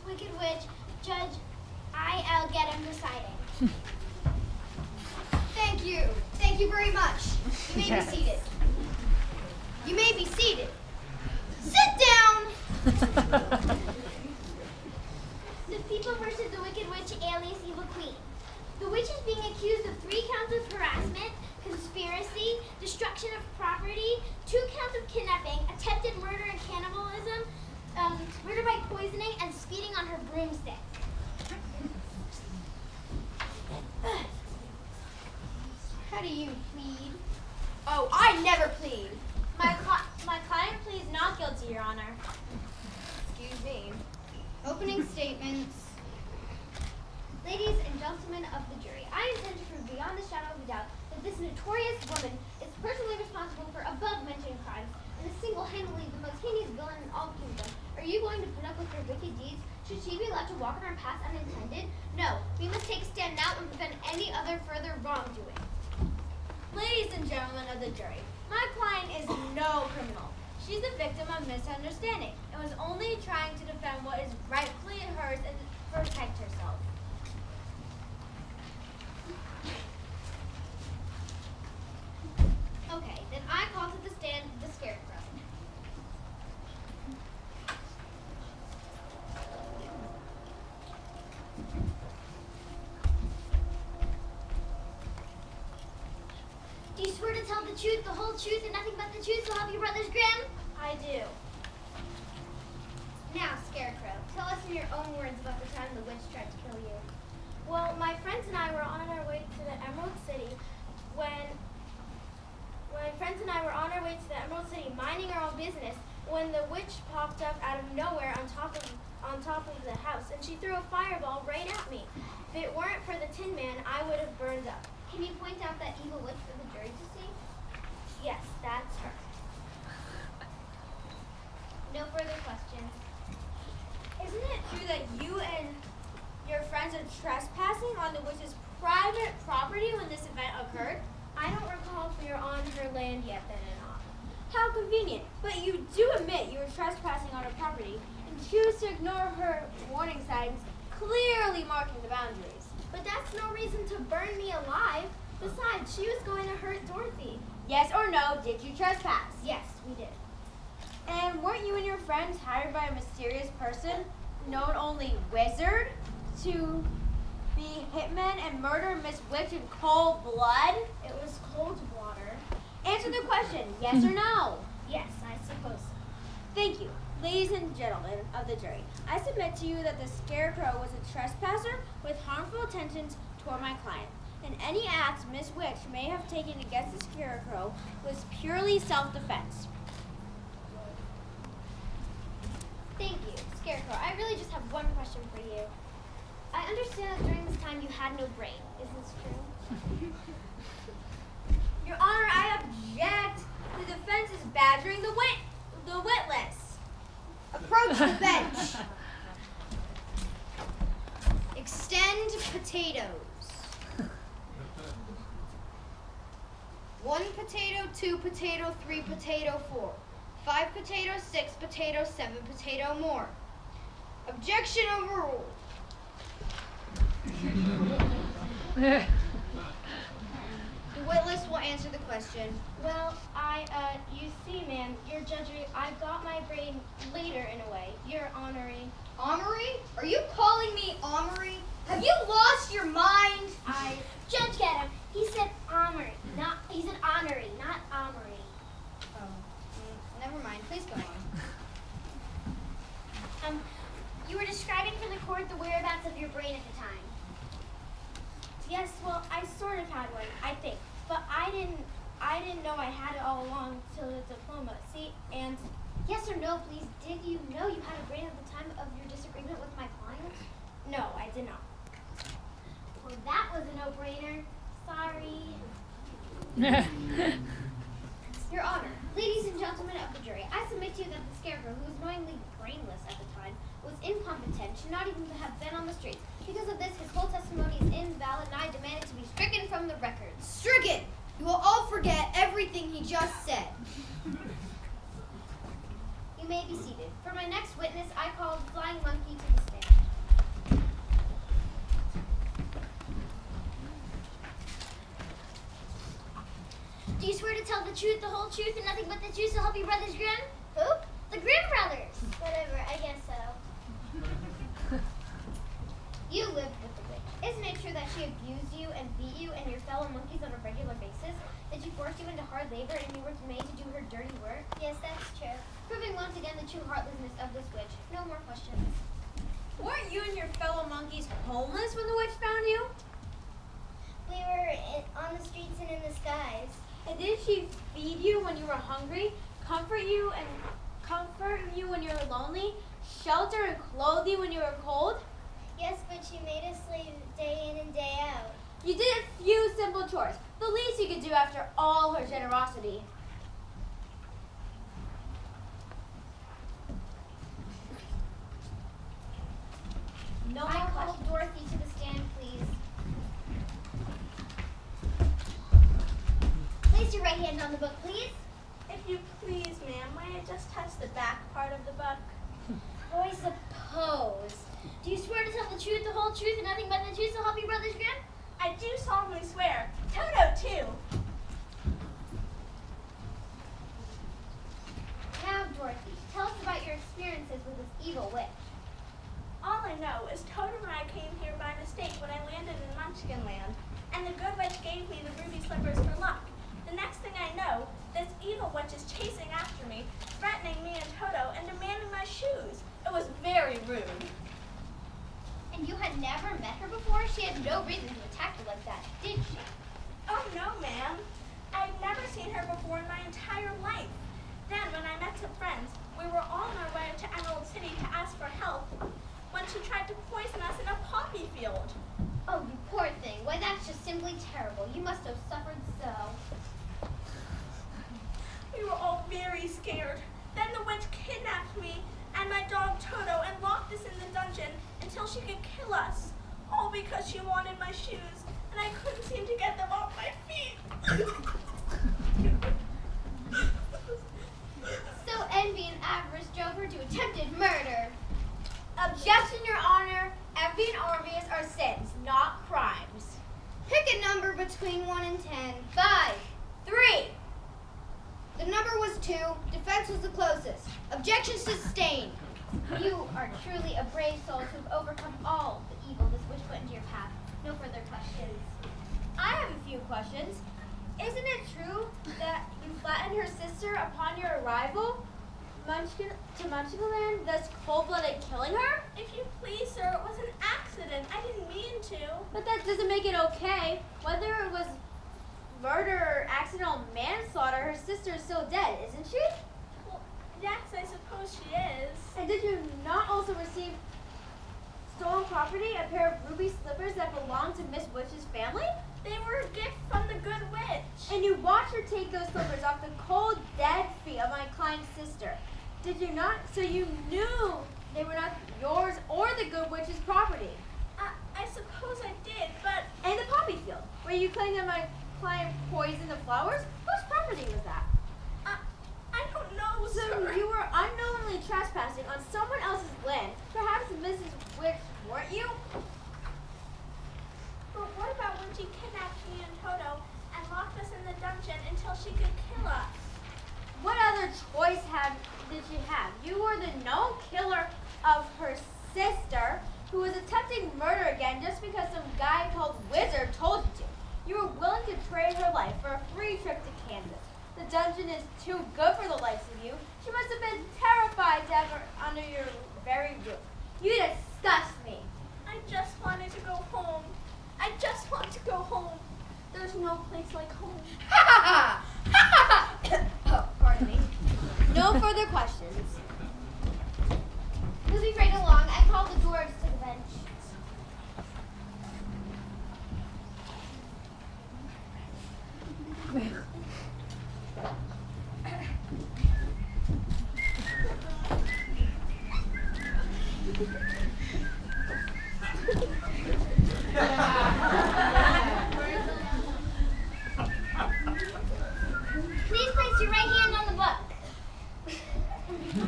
Wicked Witch, Judge I.L. Gedham presiding. Thank you. Thank you very much. You may be seated. You may be seated. Sit down! The people versus the Wicked Witch, alias Evil Queen. The witch is being accused of 3 counts of harassment, conspiracy, destruction of property, 2 counts of kidnapping, attempted murder and cannibalism, murder by poisoning, and speeding on her broomstick. How do you plead? Oh, I never plead. My client pleads not guilty, Your Honor. Excuse me. Opening statements. Ladies and gentlemen of the jury, I intend to prove beyond the shadow of a doubt that this notorious woman is personally responsible for above-mentioned crimes and is single-handedly the most heinous villain in all the kingdom. Are you going to put up with her wicked deeds? Should she be allowed to walk on our path unintended? No, we must take a stand now and prevent any other further wrongdoing. Ladies and gentlemen of the jury, my client is no criminal. She's a victim of misunderstanding and was only trying to defend what is rightfully hers and protect herself. Okay, then I call to the stand the Scarecrow. Do you swear to tell the truth, the whole truth, and nothing but the truth, so help your brothers Grimm? I do. Now, Scarecrow, tell us in your own words about the time the witch tried to kill you. Well, my friends and I were on our way to the Emerald City minding our own business when the witch popped up out of nowhere on top of the house, and she threw a fireball right at me. If it weren't for the Tin Man, I would have burned up. Can you point out that evil witch for the jury to see? Yes, that's her. No further questions. Isn't it true that you and your friends are trespassing on the witch's private property when this event occurred? I don't recall if we were on her land yet then or not. How convenient. But you do admit you were trespassing on her property and choose to ignore her warning signs, clearly marking the boundaries. But that's no reason to burn me alive. Besides, she was going to hurt Dorothy. Yes or no, did you trespass? Yes, we did. And weren't you and your friends hired by a mysterious person, known only Wizard, to be hitmen and murder Miss Witch in cold blood? It was cold water. Answer the question, yes or no? Yes, I suppose so. Thank you. Ladies and gentlemen of the jury, I submit to you that the Scarecrow was a trespasser with harmful intentions toward my client, and any act Miss Witch may have taken against the Scarecrow was purely self-defense. Thank you, Scarecrow. I really just have one question for you. I understand that during this time you had no brain. Is this true? Your Honor, I object. The defense is badgering the witless. Approach the bench. Extend potatoes. 1 potato, 2 potato, 3 potato, 4. 5 potato, 6 potato, 7 potato more. Objection overruled. The witless will answer the question. Well, you see, ma'am, your judgery, I got my brain later in a way. Your honoring. Honorary? Are you calling me honorary? Have you lost your mind? Judge Gedham, he said honorary, he said honorary, not armory. Oh, never mind. Please go on. You were describing for the court the whereabouts of your brain at the time. Yes, well, I sort of had one, I think. But I didn't know I had it all along till the diploma. See, and Yes or no, please. Did you know you had a brain at the time of your disagreement with my client? no, I did not. Well, that was a no-brainer. Sorry. Your Honor, ladies and gentlemen of the jury, I submit to you that the Scarecrow, who was knowingly brainless at the time, was incompetent, should not even have been on the streets. Because of this, his whole testimony is invalid, and I demand it to be stricken from the records. Stricken! You will all forget everything he just said. You may be seated. For my next witness, I call the Flying Monkey to the stand. truth, the whole truth, and nothing but the truth, so help you brothers Grimm? Who? The Grimm brothers. Whatever, I guess so. You lived with the witch. Isn't it true that she abused you and beat you and your fellow monkeys on a regular basis? That she forced you into hard labor and you were made to do her dirty work? Yes, that's true. Proving once again the true heartlessness of this witch. No more questions. Weren't you and your fellow monkeys homeless when the witch found you? We were on the streets and in the skies. And did she feed you when you were hungry, comfort you when you were lonely, shelter and clothe you when you were cold? Yes, but she made us slave day in and day out. You did a few simple chores, the least you could do after all her generosity. No I more call questions. Dorothy to the stand, please. Place your right hand on the book, please. If you please, ma'am, may I just touch the back part of the book? Oh, I suppose. Do you swear to tell the truth, the whole truth, and nothing but the truth, so help you brothers Grimm? I do solemnly swear. Toto, too. Now, Dorothy, tell us about your experiences with this evil witch. All I know is Toto and I came here by mistake when I landed in Munchkin Land, and the good witch gave me the ruby slippers for luck. The next thing I know, this evil witch is chasing after me, threatening me and Toto, and demanding my shoes. It was very rude. And you had never met her before? She had no reason to attack you like that, did she? Oh, no, ma'am. I'd never seen her before in my entire life. Then, when I met some friends, we were all on our way to Emerald City to ask for help when she tried to poison us in a poppy field. Oh, you poor thing. Why, that's just simply terrible. You must have suffered so. We were all very scared. Then the witch kidnapped me and my dog Toto and locked us in the dungeon until she could kill us. All because she wanted my shoes, and I couldn't seem to get them off my feet. So envy and avarice drove her to attempted murder. Objection, Your Honor. Envy and avarice are sins, not crimes. Pick a number between 1 and 10. 5. 3. The number was 2. Defense was the closest. Objection sustained. You are truly a brave soul to have overcome all the evil this witch put into your path. No further questions. I have a few questions. Isn't it true that you flattened her sister upon your arrival to Munchkinland, thus cold-blooded killing her? If you please, sir, it was an accident. I didn't mean to. But that doesn't make it okay. Whether it was murder or accidental manslaughter, her sister is still dead, isn't she? Well, yes, I suppose she is. And did you not also receive stolen property, a pair of ruby slippers that belonged to Miss Witch's family? They were a gift from the good witch. And you watched her take those slippers off the cold, dead feet of my client's sister. Did you not? So you knew they were not yours or the good witch's property. I suppose I did, but And the poppy field, where you claimed that my client poisoned the flowers? Whose property was that? I don't know, So sir. you were unknowingly trespassing on someone else's land. Perhaps Mrs. Witch, weren't you? But what about when she kidnapped me and Toto and locked us in the dungeon until she could kill us? What other choice did she have? You were the known killer of her sister, who was attempting murder again just because some guy called Wizard told you to. You were willing to trade her life for a free trip to Kansas. The dungeon is too good for the likes of you. She must have been terrified to have her under your very roof. You disgust me. I just wanted to go home. I just want to go home. There's no place like home. Ha ha ha! Oh, pardon me. No further questions. Moving right along, I call the dwarves to the bench. Please place your right hand on the book.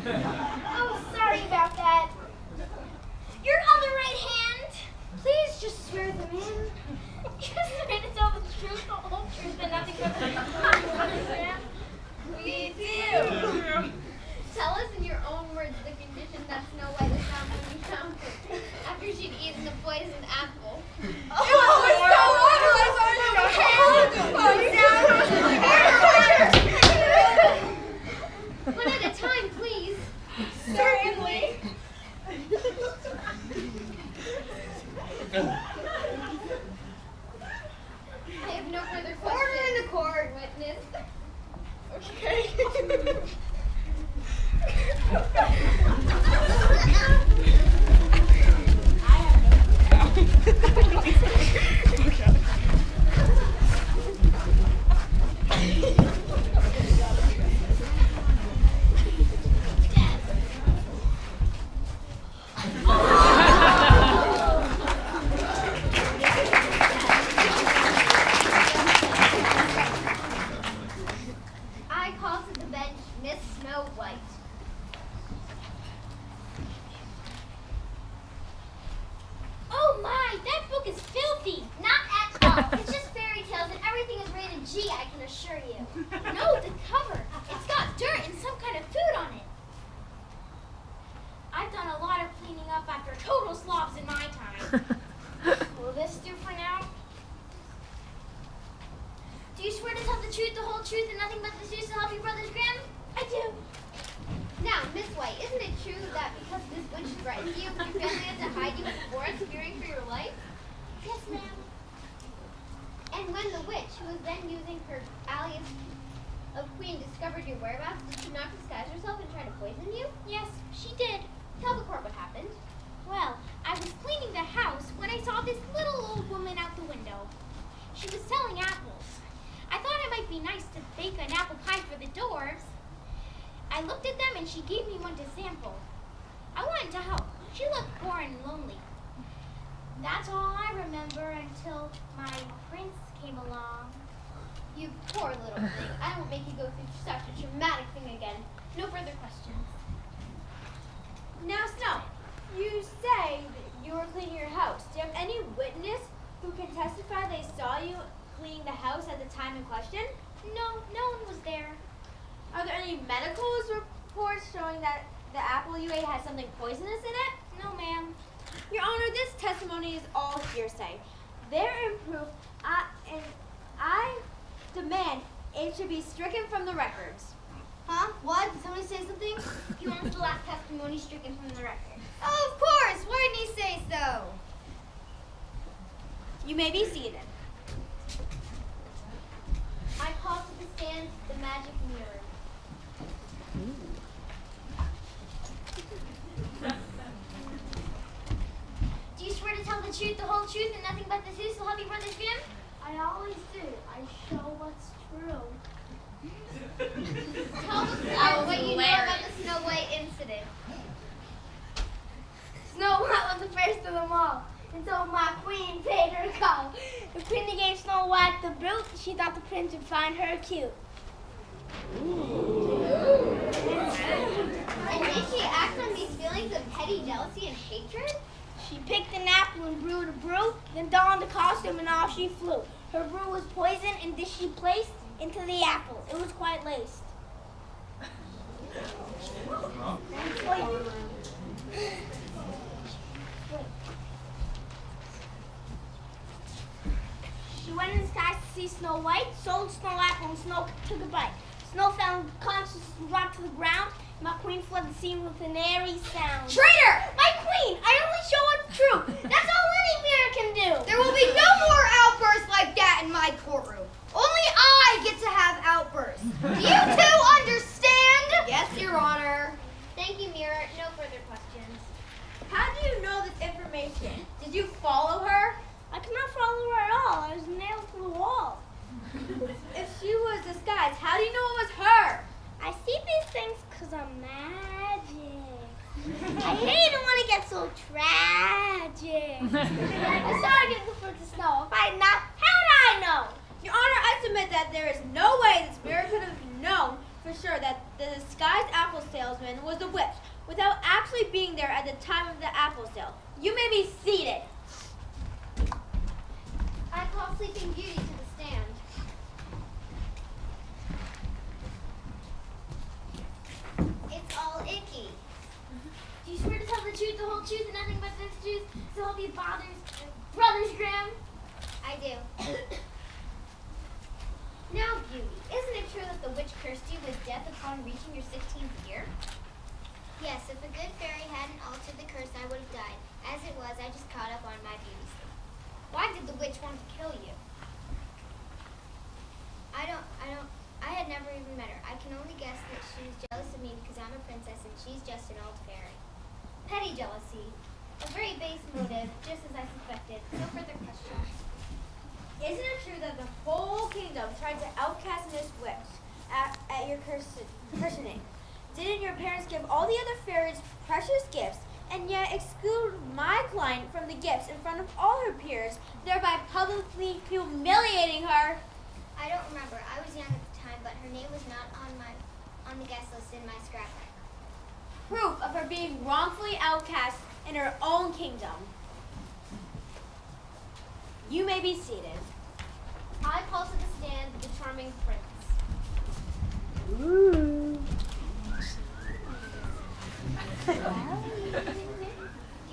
Oh, sorry about that. Your other right hand. Please just swear them in. You swear to tell the truth, the whole truth, and nothing but the truth. do. Tell us in your own words the condition that Snow White was found when you found her, after she'd eaten the poisoned apple. One at a time, please. Certainly. I have no further questions. Order in the court. Witness. Okay. I call to the bench Miss Snow White. Oh my, that book is filthy. Not at all. It's just fairy tales and everything is rated G, I can assure you. No, the cover. It's got dirt and some kind of food on it. I've done a lot of cleaning up after total slobs in my time. Will this do for now? Do you swear to tell the truth, the whole truth, and nothing but the truth to help your brothers Grimm? I do. Now, Miss White, isn't it true that because this witch threatened you, your family had to hide you in the forest, fearing for your life? Yes, ma'am. And when the witch, who was then using her alias of Queen, discovered your whereabouts, did she not disguise herself and try to poison you? Yes, she did. Tell the court what happened. Well, I was cleaning the house when I saw this little old woman out the window. She was selling apples. I thought it might be nice to bake an apple pie for the dwarves. I looked at them and she gave me one to sample. I wanted to help. She looked poor and lonely. That's all I remember until my prince came along. You poor little thing. I won't make you go through such a traumatic thing again. No further questions. Now, Snow, you say that you were cleaning your house. Do you have any witness who can testify they saw you cleaning the house at the time in question? No, no one was there. Are there any medical reports showing that the apple you ate had something poisonous in it? No, ma'am. Your Honor, this testimony is all hearsay. There in proof, I demand it should be stricken from the records. Huh? What? Did somebody say something? He wants the last testimony stricken from the record. Oh, of course. Why didn't he say so? You may be seated. I call to the stand the magic mirror. Do you swear to tell the truth, the whole truth, and nothing but the truth so help your brothers Grimm? I always do. I show what's true. Tell the court what you know about the Snow White incident. Snow White was the first of them all, until my queen paid her a call. The queen gave Snow White the brute. She thought the prince would find her cute. And did she act on these feelings of petty jealousy and hatred? She picked an apple and brewed a brew, then donned a costume and off she flew. Her brew was poisoned and this she placed into the apple. It was quite laced. She went in disguise to see Snow White, sold Snow Apple, and Snow took a bite. Snow found conscious and dropped to the ground. My queen fled the scene with an airy sound. Traitor! My queen! I only show what's true. That's all any mirror can do. There will be no more outbursts like that in my courtroom. Only I get to have outbursts. Do you two understand? Yes, Your Honor. Thank you, Mirror. No further questions. How do you know this information? Did you follow her? I could not follow her at all. I was nailed to the wall. If she was disguised, how do you know it was her? I see these things because I'm magic. I hate it when it gets so tragic. I saw her give the fruit to Snow. If I had not, how would I know? Your Honor, I submit that there is no way this mirror could have known for sure that the disguised apple salesman was the witch without actually being there at the time of the apple sale. You may be seated. I call Sleeping Beauty to the stand. Vicky, do you swear to tell the truth, the whole truth, and nothing but the truth, so help you brothers Grimm? I do. Now, Beauty, isn't it true that the witch cursed you with death upon reaching your 16th year? Yes, if a good fairy hadn't altered the curse, I would have died. As it was, I just caught up on my beauty sleep. Why did the witch want to kill you? I had never even met her. I can only guess that she was jealous of me because I'm a princess and she's just an old fairy. Petty jealousy. A very base motive, just as I suspected. No further questions. Isn't it true that the whole kingdom tried to outcast Miss Witch at your christening? Didn't your parents give all the other fairies precious gifts and yet exclude my client from the gifts in front of all her peers, thereby publicly humiliating her? I don't remember. I was young at the time, but her name was not on the guest list in my scrapbook. Proof of her being wrongfully outcast in her own kingdom. You may be seated. I call to the stand the charming prince. Ooh. Do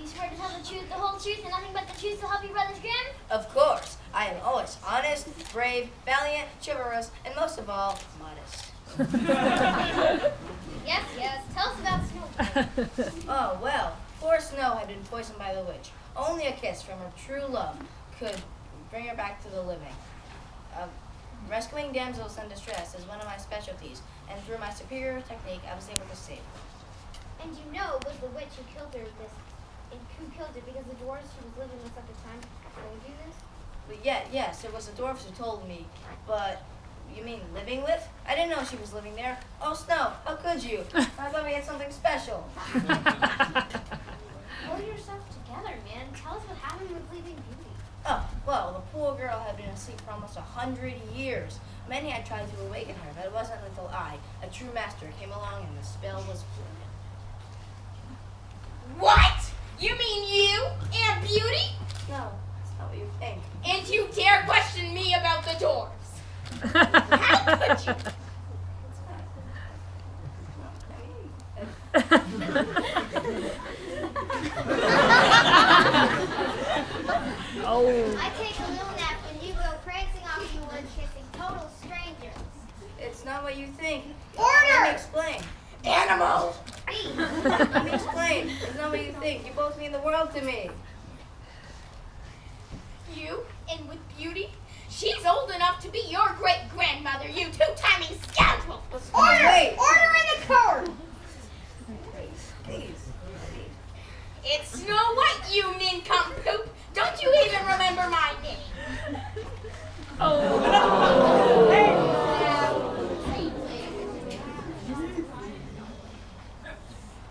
you swear to tell the truth, the whole truth, and nothing but the truth, so help you brothers Grimm? Of course, I am always honest, brave, valiant, chivalrous, and most of all, modest. Yes, tell us about Snow White. Oh, well, poor Snow had been poisoned by the witch. Only a kiss from her true love could bring her back to the living. Rescuing damsels in distress is one of my specialties, and through my superior technique, I was able to save her. And you know it was the witch who killed her who killed her because the dwarves she was living with at the time told you this? But yes, it was the dwarfs who told me. But you mean living with? I didn't know she was living there. Oh, Snow, how could you? I thought we had something special. Pull yourself together, man. Tell us what happened with Leaving Beauty. Oh, well, the poor girl had been asleep for almost 100 years. Many had tried to awaken her, but it wasn't until I, a true master, came along and the spell was broken. What? You mean you, Aunt Beauty? No, that's not what you think. And you dare question me about the dwarves? How could you? I take a little nap and you go prancing off the woods kissing total strangers. It's not what you think. Order! Let me explain. Animals! Let me explain. It's not what you think. You both mean the world to me. You, and with Beauty? She's old enough to be your great-grandmother, you two-timing scoundrel! Order! Wait. Order in the court! Please. It's Snow White, you nincompoop! Don't you even remember my name?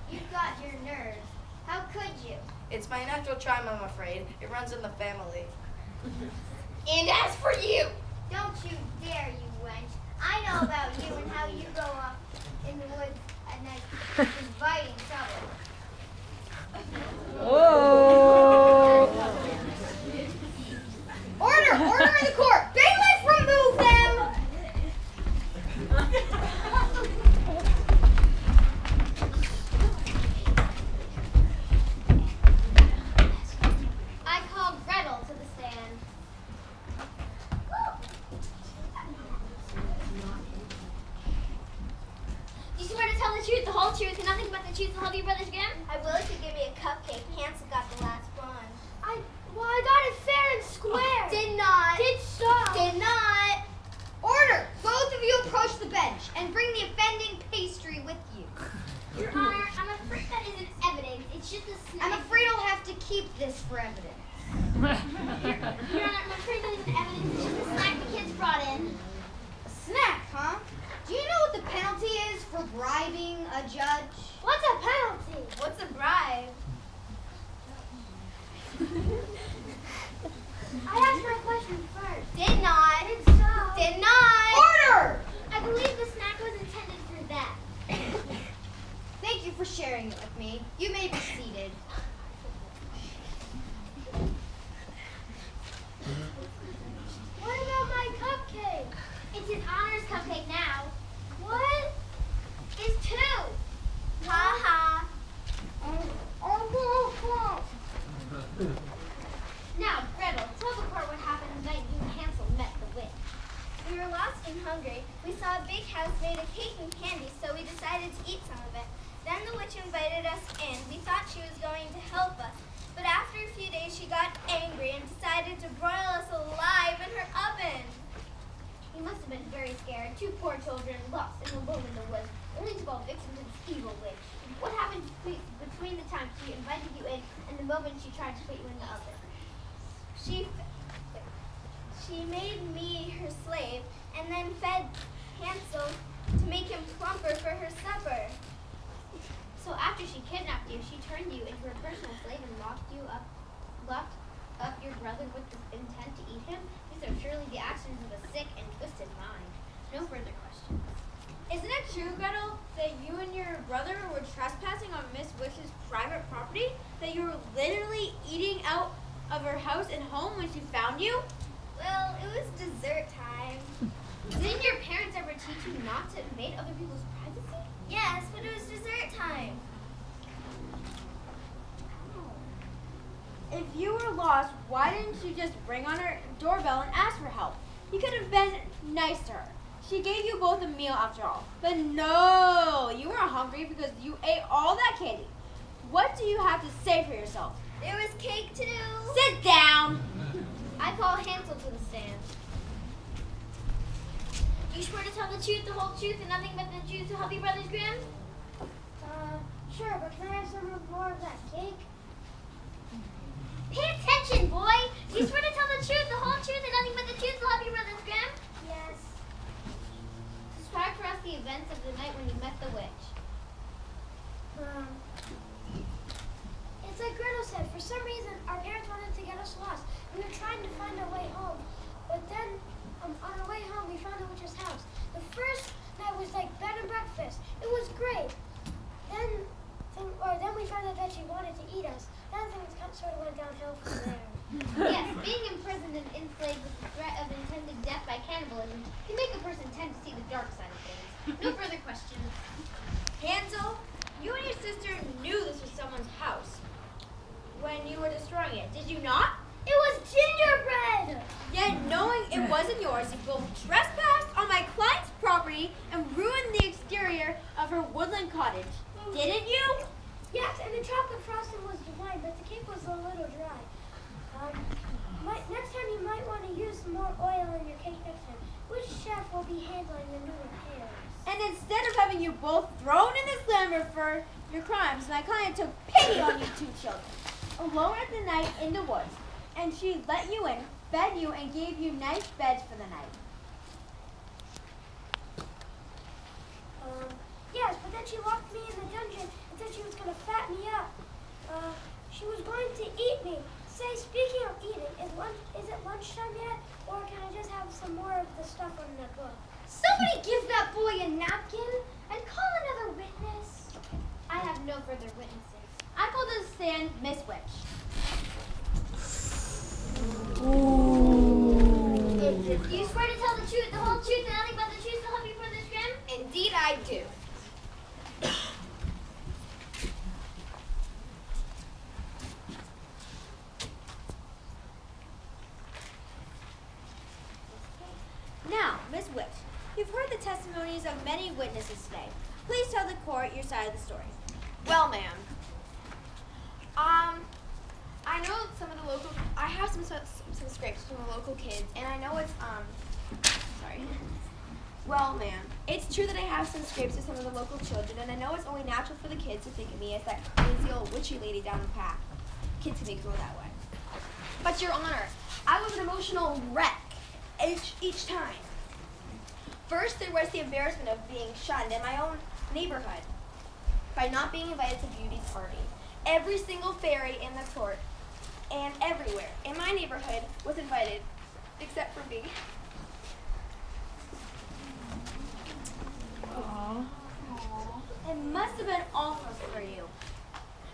You've got your nerve. How could you? It's my natural charm, I'm afraid. It runs in the family. And as for you, Don't you dare, you wench. I know about you and how you go off in the woods at night inviting trouble. Order! Order in the court! Bailiff, remove them! I called Gretel to the stand. Do you swear to tell the truth, the whole truth, and nothing but the truth, so help you brothers Grimm? I will if you give me a cupcake. Hansel got the last one. I got it fair and square. Did not. Did so. Did not. Order! Both of you approach the bench and bring the offending pastry with you. Your Honor, I'm afraid that isn't evidence. It's just a snack. I'm afraid I'll have to keep this for evidence. Your Honor, I'm afraid that isn't evidence. It's just a snack the kids brought in. A snack, huh? Do you know what the penalty is for bribing a judge? What's a penalty? What's a bribe? I asked my question first. Did not. Did so. Did not. Order! I believe the snack was intended for that. Thank you for sharing it with me. You may be seated. What about my cupcake? It's His Honor's cupcake now. What? It's two. Ha ha Now, Gretel, tell the court what happened the night you and Hansel met the witch. We were lost and hungry. We saw a big house made of cake and candy, so we decided to eat some of it. Then the witch invited us in. We thought she was going to help us. But after a few days, she got angry and decided to broil us alive in her oven. You must have been very scared. Two poor children lost and alone in the woods, only to fall victim to this evil witch. What happened between the time she invited you in and the moment she tried to put you in the oven? She made me her slave and then fed Hansel to make him plumper for her supper. So after she kidnapped you, she turned you into her personal slave and locked up your brother with the intent to eat him? These are surely the actions of a sick and twisted mind. No further questions. Isn't it true, Gretel, that you and your brother were trespassing on Miss Witch's private property? That you were literally eating out of her house and home when she found you? Well, it was dessert time. Didn't your parents ever teach you not to invade other people's privacy? Yes, but it was dessert time. If you were lost, why didn't you just ring on her doorbell and ask for help? You could have been nice to her. She gave you both a meal after all. But no, you were hungry because you ate all that candy. What do you have to say for yourself? There was cake too. Sit down. I call Hansel to the stand. You swear to tell the truth, the whole truth, and nothing but the truth to help your brothers Grimm? Sure, but can I have some more of that cake? Pay attention, boy! You swear to tell the truth, the whole truth, and nothing but the truth to help your brothers Grimm? Yes. Describe for us the events of the night when you met the witch. It's like Gretel said, for some reason our parents wanted to get us lost. We were trying to find our way home. But then on our way home we found the witch's house. The first night was like bed and breakfast. It was great. Then we found out that she wanted to eat us. Then things sort of went downhill from there. Yes, being imprisoned and enslaved with the threat of intended death by cannibalism can make a person tend to see the dark side of things. No further questions. Hansel, you and your sister knew this was someone's house when you were destroying it, did you not? It was gingerbread! Yet knowing it wasn't yours, you both trespassed on my client's property and ruined the exterior of her woodland cottage. Didn't you? Yes, and the chocolate frosting was divine, but the cake was a little dry. Next time you might want to use some more oil in your cake next time. Which chef will be handling the new repairs? And instead of having you both thrown in the slammer for your crimes, my client took pity on you two children. Alone at the night in the woods, and she let you in, fed you, and gave you nice beds for the night. Yes, but then she locked me in the dungeon and said she was going to fat me up. She was going to eat me. Say, speaking of eating, is it lunchtime yet? Or can I just have some more of the stuff on the book? Somebody give that boy a napkin and call another witness. I have no further witnesses. I call to the stand Miss Witch. Do you swear to tell the truth, the whole truth, and nothing but the truth to help your brothers Grimm? Indeed I do. Now, Miss Witch, you've heard the testimonies of many witnesses today. Please tell the court your side of the story. Well, ma'am, I know some of the local, I have some scrapes from the local kids, and I know it's, sorry. Well, ma'am, it's true that I have some scrapes with some of the local children, and I know it's only natural for the kids to think of me as that crazy old witchy lady down the path. Kids can be go that way. But, Your Honor, I was an emotional wreck each time. First, there was the embarrassment of being shunned in my own neighborhood by not being invited to Beauty's party. Every single fairy in the court and everywhere in my neighborhood was invited, except for me. Aww. It must have been awful for you.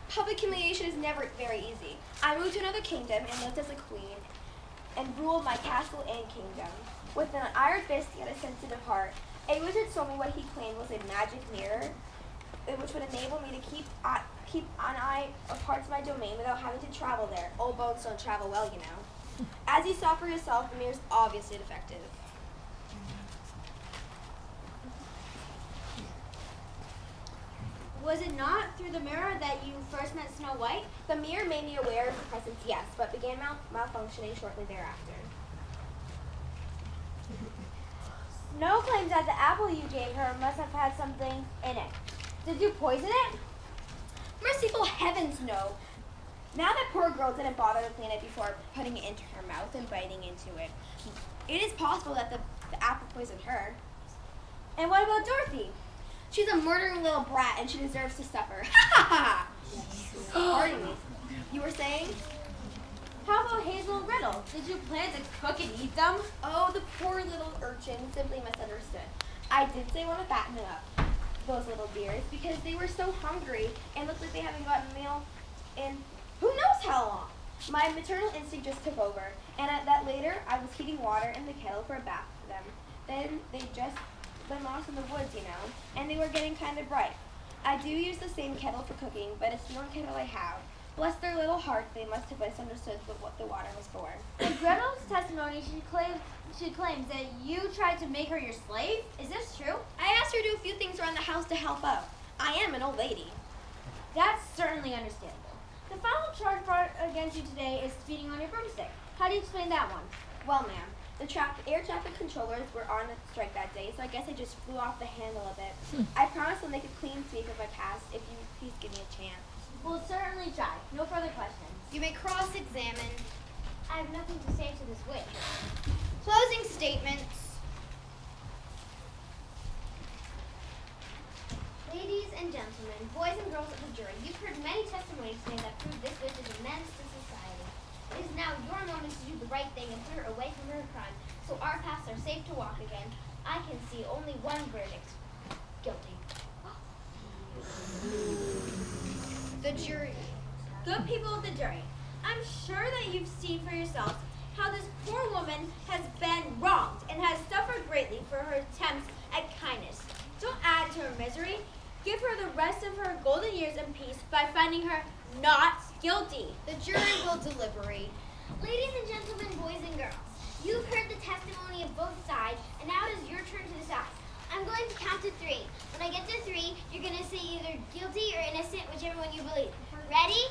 Public humiliation is never very easy. I moved to another kingdom and lived as a queen and ruled my castle and kingdom. With an iron fist yet a sensitive heart, a wizard told me what he claimed was a magic mirror, which would enable me to keep keep an eye on parts of my domain without having to travel there. Old bones don't travel well, you know. As you saw for yourself, the mirror's obviously defective. Was it not through the mirror that you first met Snow White? The mirror made me aware of her presence, yes, but began malfunctioning shortly thereafter. Snow claims that the apple you gave her must have had something in it. Did you poison it? Merciful heavens, no. Now that poor girl didn't bother to clean it before putting it into her mouth and biting into it. It is possible that the apple poisoned her. And what about Dorothy? She's a murdering little brat and she deserves to suffer. Ha ha ha! Pardon me. You were saying? How about Hazel and Gretel? Did you plan to cook and eat them? Oh, the poor little urchin simply misunderstood. I did say I want to fatten up those little dears because they were so hungry and looked like they haven't gotten meal in who knows how long. My maternal instinct just took over, and at that later, I was heating water in the kettle for a bath for them. Then they'd just been lost in the woods, you know, and they were getting kind of bright. I do use the same kettle for cooking, but it's the only kettle I have. Bless their little hearts, they must have misunderstood what the water was for. In Gretel's testimony, she claims that you tried to make her your slave. Is this true? I asked her to do a few things around the house to help out. I am an old lady. That's certainly understandable. The final charge brought against you today is speeding on your broomstick. How do you explain that one? Well, ma'am, the air traffic controllers were on a strike that day, so I guess I just flew off the handle a bit. I promise I'll make a clean sweep of my past if you please give me a chance. We'll certainly try. No further questions. You may cross-examine. I have nothing to say to this witch. Closing statements. Ladies and gentlemen, boys and girls of the jury, you've heard many testimonies today that prove this witch is a menace to society. It is now your moment to do the right thing and put her away from her crime, so our paths are safe to walk again. I can see only one verdict. Guilty. The jury. Good people of the jury, I'm sure that you've seen for yourselves how this poor woman has been wronged and has suffered greatly for her attempts at kindness. Don't add to her misery. Give her the rest of her golden years in peace by finding her not guilty. The jury will deliberate. Ladies and gentlemen, boys and girls, you've heard the testimony of both sides, and now it is your turn to decide. I'm going to count to 3. When I get to 3, you're going to say either guilty or innocent, whichever one you believe. Ready?